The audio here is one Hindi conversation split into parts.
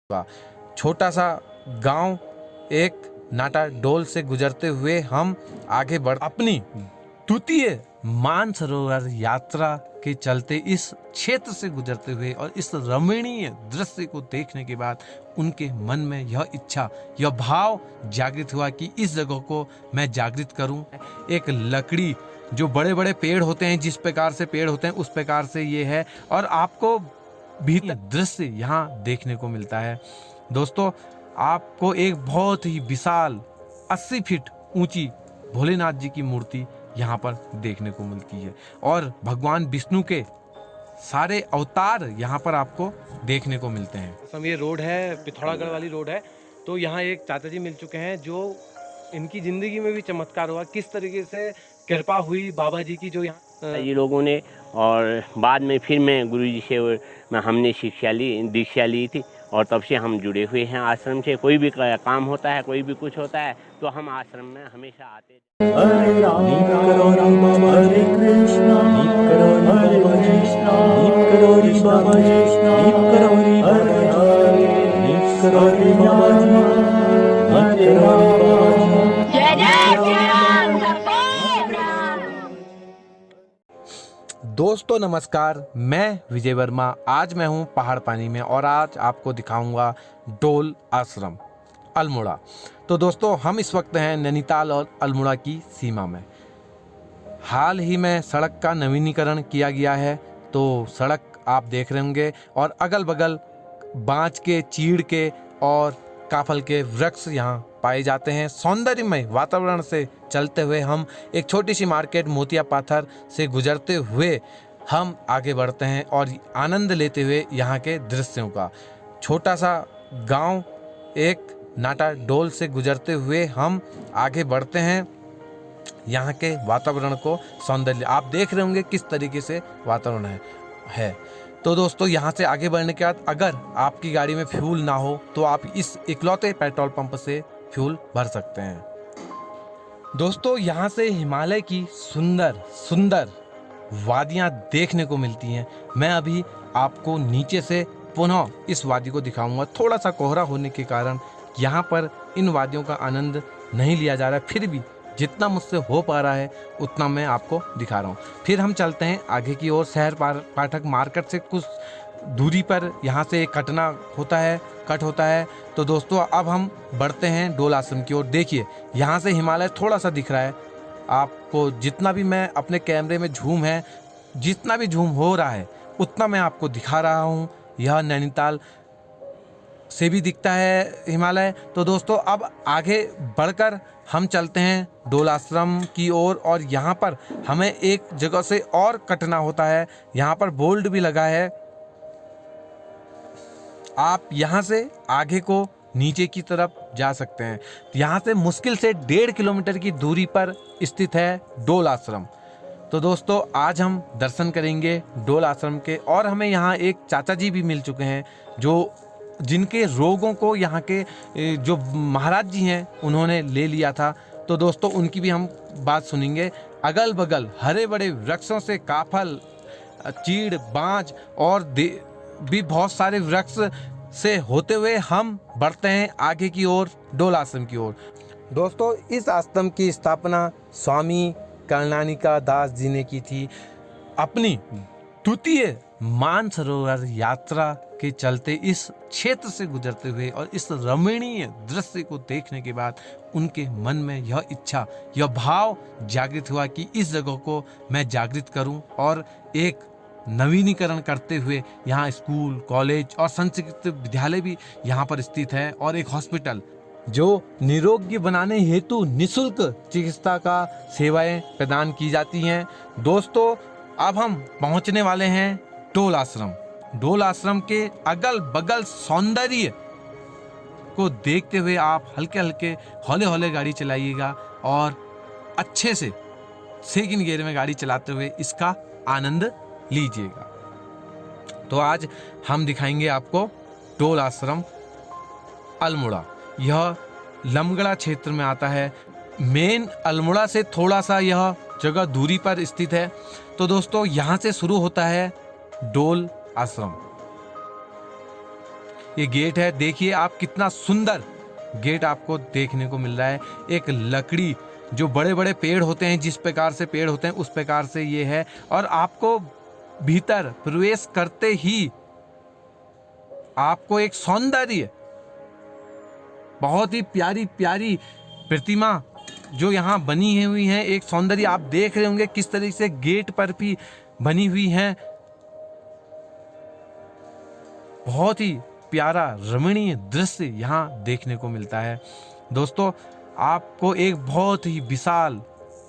का छोटा सा गांव एक नाटा डोल से गुजरते हुए हम आगे बढ़ अपनी द्वितीय मानसरोवर यात्रा के चलते इस क्षेत्र से गुजरते हुए और इस रमणीय दृश्य को देखने के बाद उनके मन में यह इच्छा, यह भाव जागृत हुआ कि इस जगह को मैं जागृत करूं। एक लकड़ी जो बड़े बड़े पेड़ होते हैं, जिस प्रकार से पेड़ होते हैं उस प्रकार से ये है और आपको भीतर दृश्य यहाँ देखने को मिलता है। दोस्तों, आपको एक बहुत ही विशाल 80 फीट ऊंची भोलेनाथ जी की मूर्ति यहाँ पर देखने को मिलती है और भगवान विष्णु के सारे अवतार यहाँ पर आपको देखने को मिलते हैं। ये रोड है, पिथौरागढ़ वाली रोड है। तो यहाँ एक चाचा जी मिल चुके हैं जो इनकी जिंदगी में भी चमत्कार हुआ, किस तरीके से कृपा हुई बाबा जी की, जो यहाँ ये लोगों ने। और बाद में फिर मैं गुरु जी से हमने दीक्षा ली थी और तब से हम जुड़े हुए हैं आश्रम से। कोई भी काम होता है, कोई भी कुछ होता है तो हम आश्रम में हमेशा आते। हरे राम हरे कृष्णा हरे कृष्णा दोस्तों नमस्कार, मैं विजय वर्मा। आज मैं हूं पहाड़ पानी में और आज आपको दिखाऊंगा डोल आश्रम अल्मोड़ा। तो दोस्तों, हम इस वक्त हैं नैनीताल और अल्मोड़ा की सीमा में। हाल ही में सड़क का नवीनीकरण किया गया है, तो सड़क आप देख रहे होंगे और अगल बगल बांज के, चीड़ के और काफल के वृक्ष यहाँ पाए जाते हैं। सौंदर्यमय वातावरण से चलते हुए हम एक छोटी सी मार्केट मोतिया पाथर से गुजरते हुए हम आगे बढ़ते हैं और आनंद लेते हुए यहाँ के दृश्यों का। छोटा सा गांव एक नाटा डोल से गुजरते हुए हम आगे बढ़ते हैं। यहाँ के वातावरण को, सौंदर्य आप देख रहे होंगे किस तरीके से वातावरण है। तो दोस्तों, यहाँ से आगे बढ़ने के बाद अगर आपकी गाड़ी में फ्यूल ना हो तो आप इस इकलौते पेट्रोल पंप से फ्यूल भर सकते हैं। दोस्तों, यहाँ से हिमालय की सुंदर सुंदर वादियाँ देखने को मिलती हैं। मैं अभी आपको नीचे से पुनः इस वादी को दिखाऊंगा। थोड़ा सा कोहरा होने के कारण यहाँ पर इन वादियों का आनंद नहीं लिया जा रहा है, फिर भी जितना मुझसे हो पा रहा है उतना मैं आपको दिखा रहा हूँ। फिर हम चलते हैं आगे की ओर। शहर पाठक मार्केट से कुछ दूरी पर यहाँ से कट होता है। तो दोस्तों, अब हम बढ़ते हैं डोल आश्रम की ओर। देखिए, यहाँ से हिमालय थोड़ा सा दिख रहा है आपको। जितना भी मैं अपने कैमरे में जितना भी झूम हो रहा है उतना मैं आपको दिखा रहा हूँ। यह नैनीताल से भी दिखता है हिमालय। तो दोस्तों, अब आगे बढ़कर हम चलते हैं डोल आश्रम की ओर और यहाँ पर हमें एक जगह से और कटना होता है। यहाँ पर बोल्ड भी लगा है। आप यहाँ से आगे को नीचे की तरफ जा सकते हैं। यहाँ से मुश्किल से 1.5 किलोमीटर की दूरी पर स्थित है डोल आश्रम। तो दोस्तों, आज हम दर्शन करेंगे डोल आश्रम के और हमें यहाँ एक चाचा जी भी मिल चुके हैं जिनके रोगों को यहाँ के जो महाराज जी हैं उन्होंने ले लिया था। तो दोस्तों, उनकी भी हम बात सुनेंगे। अगल बगल हरे बड़े वृक्षों से काफल, चीड़, बांज और भी बहुत सारे वृक्ष से होते हुए हम बढ़ते हैं आगे की ओर, डोल आश्रम की ओर। दोस्तों, इस आश्रम की स्थापना स्वामी कर्णानिका दास जी ने की थी। अपनी द्वितीय मानसरोवर यात्रा के चलते इस क्षेत्र से गुजरते हुए और इस रमणीय दृश्य को देखने के बाद उनके मन में यह इच्छा, यह भाव जागृत हुआ कि इस जगह को मैं जागृत करूं और एक नवीनीकरण करते हुए यहाँ स्कूल, कॉलेज और संस्कृत विद्यालय भी यहाँ पर स्थित है और एक हॉस्पिटल जो निरोगी बनाने हेतु निःशुल्क चिकित्सा का सेवाएं प्रदान की जाती हैं। दोस्तों, अब हम पहुंचने वाले हैं डोल आश्रम। डोल आश्रम के अगल बगल सौंदर्य को देखते हुए आप हल्के हौले गाड़ी चलाइएगा और अच्छे से सेकंड गियर में गाड़ी चलाते हुए इसका आनंद लीजिएगा। तो आज हम दिखाएंगे आपको डोल आश्रम अल्मोड़ा। यह लमगड़ा क्षेत्र में आता है। मेन अल्मोड़ा से थोड़ा सा यह जगह दूरी पर स्थित है। तो दोस्तों, यहाँ से शुरू होता है डोल आश्रम। ये गेट है, देखिए आप कितना सुंदर गेट आपको देखने को मिल रहा है। एक लकड़ी, जो बड़े बड़े पेड़ होते हैं, जिस प्रकार से पेड़ होते हैं उस प्रकार से ये है। और आपको भीतर प्रवेश करते ही आपको एक सौंदर्य, बहुत ही प्यारी प्यारी प्रतिमा जो यहाँ बनी हुई है, एक सौंदर्य आप देख रहे होंगे किस तरीके से गेट पर भी बनी हुई है। बहुत ही प्यारा रमणीय दृश्य यहाँ देखने को मिलता है। दोस्तों, आपको एक बहुत ही विशाल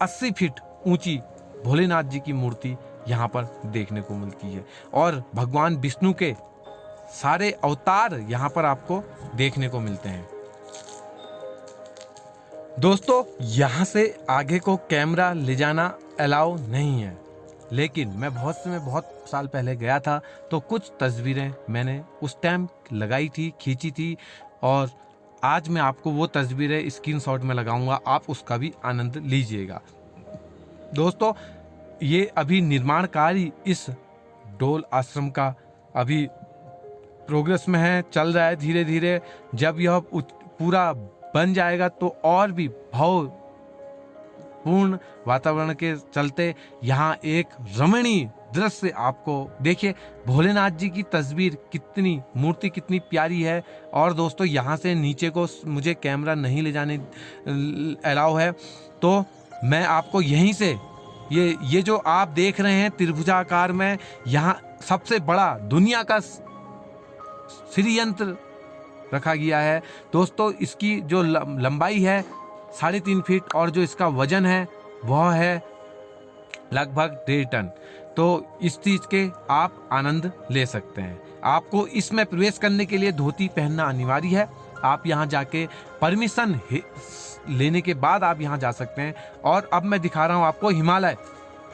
80 फीट ऊंची भोलेनाथ जी की मूर्ति यहाँ पर देखने को मिलती है और भगवान विष्णु के सारे अवतार यहाँ पर आपको देखने को मिलते हैं। दोस्तों, यहाँ से आगे को कैमरा ले जाना अलाउ नहीं है, लेकिन मैं बहुत साल पहले गया था तो कुछ तस्वीरें मैंने उस टाइम लगाई थी, खींची थी, और आज मैं आपको वो तस्वीरें स्क्रीनशॉट में लगाऊंगा, आप उसका भी आनंद लीजिएगा। दोस्तों, ये अभी निर्माण कार्य इस डोल आश्रम का अभी प्रोग्रेस में है, चल रहा है धीरे धीरे। जब यह पूरा बन जाएगा तो और भी भावपूर्ण वातावरण के चलते यहाँ एक रमणीय दृश्य आपको, देखिए भोलेनाथ जी की तस्वीर, कितनी मूर्ति कितनी प्यारी है। और दोस्तों, यहाँ से नीचे को मुझे कैमरा नहीं ले जाने अलाउ है, तो मैं आपको यहीं से ये जो आप देख रहे हैं त्रिभुजाकार में, यहाँ सबसे बड़ा दुनिया का श्रीयंत्र रखा गया है। दोस्तों, इसकी जो लंबाई है 3.5 फीट और जो इसका वजन है वह है लगभग 1.5 टन। तो इस चीज़ के आप आनंद ले सकते हैं। आपको इसमें प्रवेश करने के लिए धोती पहनना अनिवार्य है। आप यहाँ जाके परमिशन लेने के बाद आप यहाँ जा सकते हैं। और अब मैं दिखा रहा हूँ आपको हिमालय,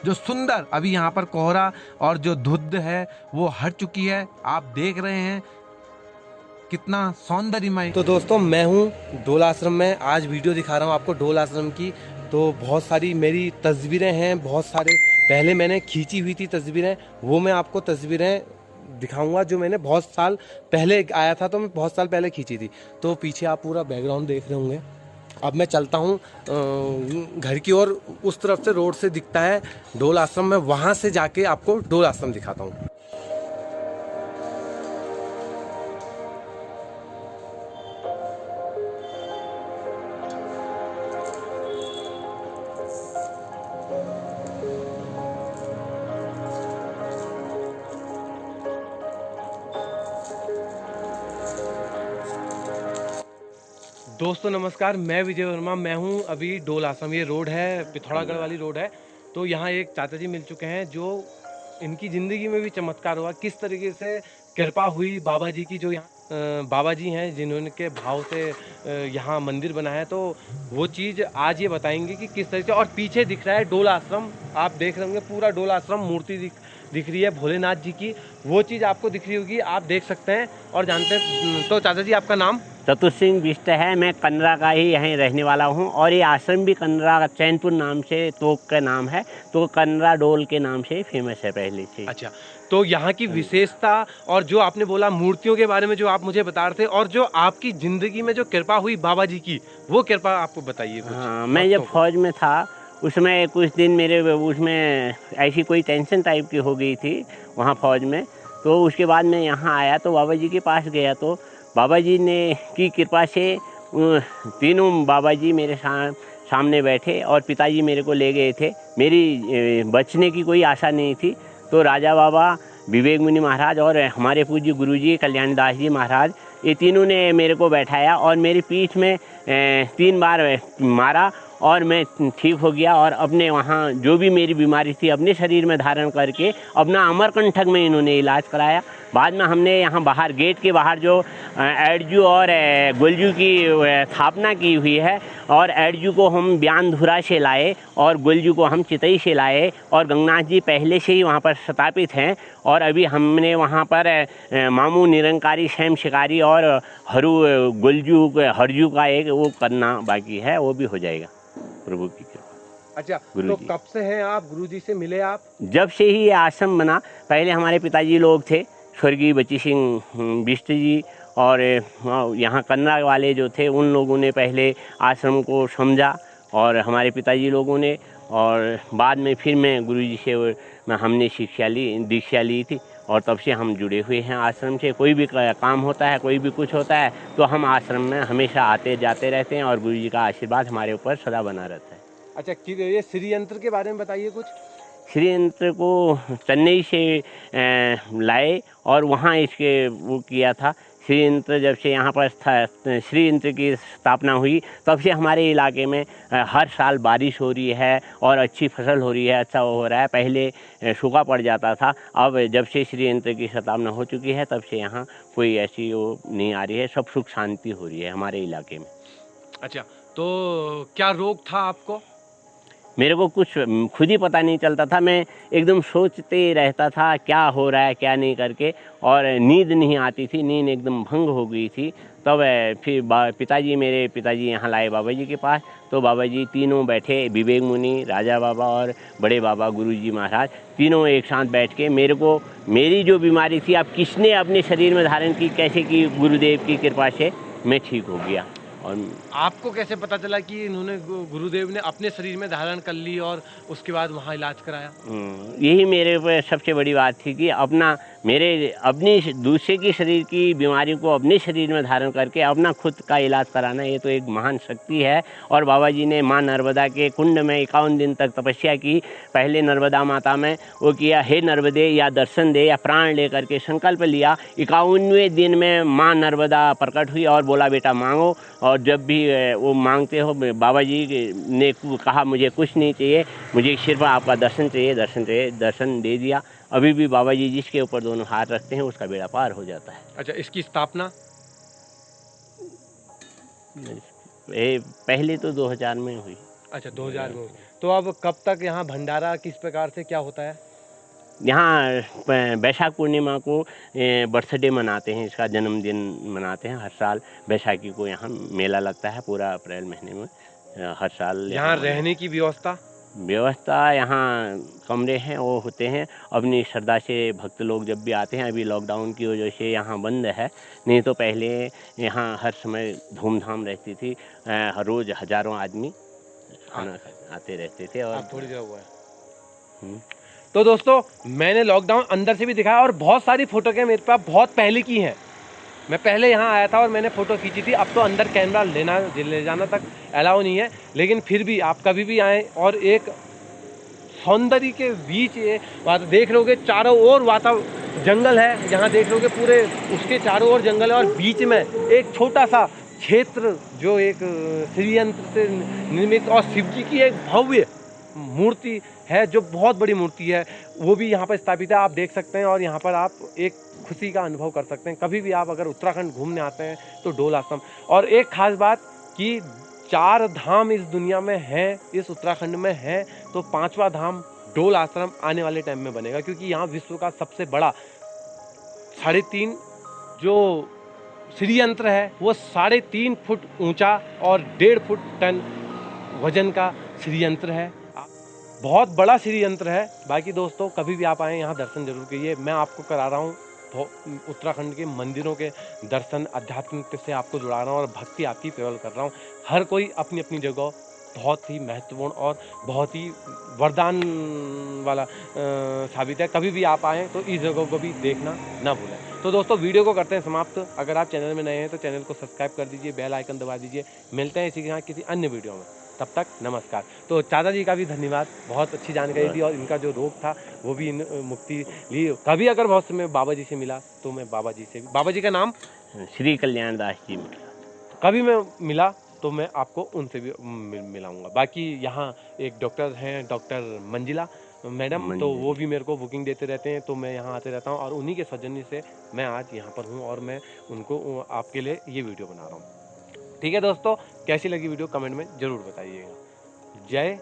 जो सुंदर, अभी यहाँ पर कोहरा और जो धुंध है वो हट चुकी है, आप देख रहे हैं कितना सौंदर्यमय। तो दोस्तों, मैं हूँ डोल आश्रम में, आज वीडियो दिखा रहा हूँ आपको डोल आश्रम की। तो बहुत सारी मेरी तस्वीरें हैं, बहुत सारे पहले मैंने खींची हुई थी तस्वीरें, वो मैं आपको तस्वीरें दिखाऊंगा जो मैंने बहुत साल पहले आया था, तो मैं बहुत साल पहले खींची थी। तो पीछे आप पूरा बैकग्राउंड देख रहे होंगे। अब मैं चलता हूँ घर की ओर, उस तरफ से रोड से दिखता है डोल आश्रम में, वहाँ से जाके आपको डोल आश्रम दिखाता हूँ। दोस्तों नमस्कार, मैं विजय वर्मा, मैं हूं अभी डोल आश्रम। ये रोड है, पिथौरागढ़ वाली रोड है। तो यहाँ एक चाचा जी मिल चुके हैं जो इनकी ज़िंदगी में भी चमत्कार हुआ, किस तरीके से कृपा हुई बाबा जी की। जो यहाँ बाबा जी हैं जिन्होंने के भाव से यहाँ मंदिर बना है, तो वो चीज़ आज ये बताएंगे कि किस तरीके से। और पीछे दिख रहा है डोल आश्रम, आप देख रहे होंगे पूरा डोल आश्रम, मूर्ति दिख रही है भोलेनाथ जी की, वो चीज़ आपको दिख रही होगी, आप देख सकते हैं और जानते हैं। तो चाचा जी, आपका नाम? चतुर सिंह बिष्ट है, मैं कनरा का ही यहीं रहने वाला हूँ। और ये आश्रम भी कनरा चैनपुर नाम से तोक का नाम है, तो कनरा डोल के नाम से फेमस है पहले से। अच्छा, तो यहाँ की विशेषता और जो आपने बोला मूर्तियों के बारे में जो आप मुझे बता रहे थे, और जो आपकी ज़िंदगी में जो कृपा हुई बाबा जी की, वो कृपा आपको बताइए कुछ। हाँ, मैं जब फौज में था उसमें कुछ दिन मेरे उसमें ऐसी कोई टेंशन टाइप की हो गई थी वहाँ फौज में। तो उसके बाद मैं यहाँ आया तो बाबा जी के पास गया, तो बाबा जी ने की कृपा से तीनों बाबा जी मेरे सामने बैठे और पिताजी मेरे को ले गए थे। मेरी बचने की कोई आशा नहीं थी। तो राजा बाबा, विवेक मुनि महाराज और हमारे पूज्य गुरुजी कल्याण दास जी महाराज, ये तीनों ने मेरे को बैठाया और मेरी पीठ में 3 बार मारा और मैं ठीक हो गया। और अपने वहाँ जो भी मेरी बीमारी थी अपने शरीर में धारण करके अपना अमरकंटक में इन्होंने इलाज कराया। बाद में हमने यहाँ बाहर गेट के बाहर जो एडजू और गुलजू की स्थापना की हुई है, और एडजू को हम ब्यानधुरा से लाए और गुलजू को हम चितई से लाए, और गंगनाथ जी पहले से ही वहाँ पर स्थापित हैं। और अभी हमने वहाँ पर मामू निरंकारी स्वयं शिकारी और हरजू का एक वो करना बाकी है, वो भी हो जाएगा प्रभु की कृपा। अच्छा, तो कब से हैं आप, गुरुजी से मिले आप? जब से ही ये आश्रम बना। पहले हमारे पिताजी लोग थे, स्वर्गीय बची सिंह बिष्ट जी और यहाँ कन्नड़ा वाले जो थे उन लोगों ने पहले आश्रम को समझा और हमारे पिताजी लोगों ने, और बाद में फिर मैं गुरुजी से हमने दीक्षा ली थी और तब से हम जुड़े हुए हैं आश्रम से। कोई भी काम होता है, कोई भी कुछ होता है तो हम आश्रम में हमेशा आते जाते रहते हैं और गुरुजी का आशीर्वाद हमारे ऊपर सदा बना रहता है। अच्छा, ये श्री यंत्र के बारे में बताइए कुछ। श्री यंत्र को चेन्नई से लाए और वहाँ इसके वो किया था। श्री यंत्र जब से यहाँ पर श्री यंत्र की स्थापना हुई तब से हमारे इलाके में हर साल बारिश हो रही है और अच्छी फसल हो रही है, अच्छा हो रहा है। पहले सूखा पड़ जाता था, अब जब से श्री यंत्र की स्थापना हो चुकी है तब से यहाँ कोई ऐसी वो नहीं आ रही है, सब सुख शांति हो रही है हमारे इलाके में। अच्छा, तो क्या रोग था आपको? मेरे को कुछ खुद ही पता नहीं चलता था, मैं एकदम सोचते रहता था क्या हो रहा है क्या नहीं करके, और नींद नहीं आती थी, नींद एकदम भंग हो गई थी। तब फिर मेरे पिताजी यहाँ लाए बाबा जी के पास, तो बाबा जी तीनों बैठे, विवेक मुनि, राजा बाबा और बड़े बाबा गुरुजी महाराज, तीनों एक साथ बैठ के मेरी जो बीमारी थी अब किसने अपने शरीर में धारण की, कैसे की, गुरुदेव की कृपा से मैं ठीक हो गया। और आपको कैसे पता चला कि इन्होंने गुरुदेव ने अपने शरीर में धारण कर ली और उसके बाद वहाँ इलाज कराया? यही मेरे पे सबसे बड़ी बात थी कि अपनी दूसरे की शरीर की बीमारी को अपने शरीर में धारण करके अपना खुद का इलाज कराना, ये तो एक महान शक्ति है। और बाबा जी ने माँ नर्मदा के कुंड में 51 दिन तक तपस्या की। पहले नर्मदा माता में वो किया, हे नर्मदे या दर्शन दे या प्राण ले करके संकल्प लिया। 51वें दिन में माँ नर्मदा प्रकट हुई और बोला बेटा मांगो, और जब भी वो मांगते हो, बाबा जी ने कहा मुझे कुछ नहीं चाहिए, मुझे सिर्फ आपका दर्शन चाहिए, दर्शन दे दिया। अभी भी बाबा जी जिसके ऊपर दोनों हाथ रखते हैं उसका बेड़ा पार हो जाता है। अच्छा, इसकी स्थापना पहले तो 2000 में हुई। अच्छा, 2000 में। तो अब कब तक यहाँ भंडारा किस प्रकार से क्या होता है? यहाँ बैसाख पूर्णिमा को बर्थडे मनाते हैं, इसका जन्मदिन मनाते हैं हर साल। बैसाखी को यहाँ मेला लगता है पूरा अप्रैल महीने में हर साल। यहाँ रहने की व्यवस्था यहाँ कमरे हैं, वो होते हैं। अपनी श्रद्धा से भक्त लोग जब भी आते हैं, अभी लॉकडाउन की वजह से यहाँ बंद है, नहीं तो पहले यहाँ हर समय धूमधाम रहती थी। हर रोज़ हजारों आदमी खाना आते रहते थे। और थोड़ी देर हुआ है। तो दोस्तों, मैंने लॉकडाउन अंदर से भी दिखाया और बहुत सारी फोटो के मेरे पास बहुत पहले की हैं। मैं पहले यहाँ आया था और मैंने फ़ोटो खींची थी। अब तो अंदर कैमरा ले जाना तक अलाउ नहीं है, लेकिन फिर भी आप कभी भी आएँ और एक सौंदर्य के बीच ये बात देख लोगे। चारों ओर जंगल है, यहाँ देख लोगे पूरे उसके चारों ओर जंगल है और बीच में एक छोटा सा क्षेत्र जो एक श्री यंत्र से निर्मित और शिव जी की एक भव्य मूर्ति है, जो बहुत बड़ी मूर्ति है, वो भी यहाँ पर स्थापित है। आप देख सकते हैं और यहाँ पर आप एक खुशी का अनुभव कर सकते हैं। कभी भी आप अगर उत्तराखंड घूमने आते हैं तो डोल आश्रम। और एक खास बात कि 4 धाम इस दुनिया में हैं, इस उत्तराखंड में हैं, तो 5वां धाम डोल आश्रम आने वाले टाइम में बनेगा, क्योंकि यहाँ विश्व का सबसे बड़ा 3.5 जो श्री यंत्र है वो 3.5 फुट ऊंचा और 1.5 फुट टन वजन का श्री यंत्र है। बहुत बड़ा श्री यंत्र है। बाकी दोस्तों, कभी भी आप आएँ यहाँ दर्शन जरूर कीजिए। मैं आपको करा रहा हूँ उत्तराखंड के मंदिरों के दर्शन, आध्यात्मिक से आपको जुड़ा रहा हूँ और भक्ति आपकी प्रबल कर रहा हूँ। हर कोई अपनी अपनी जगह बहुत ही महत्वपूर्ण और बहुत ही वरदान वाला साबित है। कभी भी आप आएँ तो इस जगह को भी देखना ना भूलें। तो दोस्तों, वीडियो को करते हैं समाप्त। अगर आप चैनल में नए हैं तो चैनल को सब्सक्राइब कर दीजिए, बेल आइकन दबा दीजिए। मिलते हैं इसी के साथ किसी अन्य वीडियो में, तब तक नमस्कार। तो चाचा जी का भी धन्यवाद, बहुत अच्छी जानकारी दी और इनका जो रोग था वो भी मुक्ति ली। कभी अगर बहुत समय बाबा जी से मिला तो मैं बाबा जी से भी, बाबा जी का नाम श्री कल्याण दास जी, कभी मैं मिला तो मैं आपको उनसे भी मिलाऊंगा। बाकी यहाँ एक डॉक्टर हैं, डॉक्टर मंजिला मैडम, तो वो भी मेरे को बुकिंग देते रहते हैं, तो मैं यहाँ आते रहता हूँ और उन्हीं के सौजन्य से मैं आज यहाँ पर हूँ और मैं उनको आपके लिए ये वीडियो बना रहा हूँ। ठीक है दोस्तों, कैसी लगी वीडियो कमेंट में ज़रूर बताइएगा। जय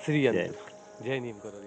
श्री यंत्र, जय नीम करोड़ी।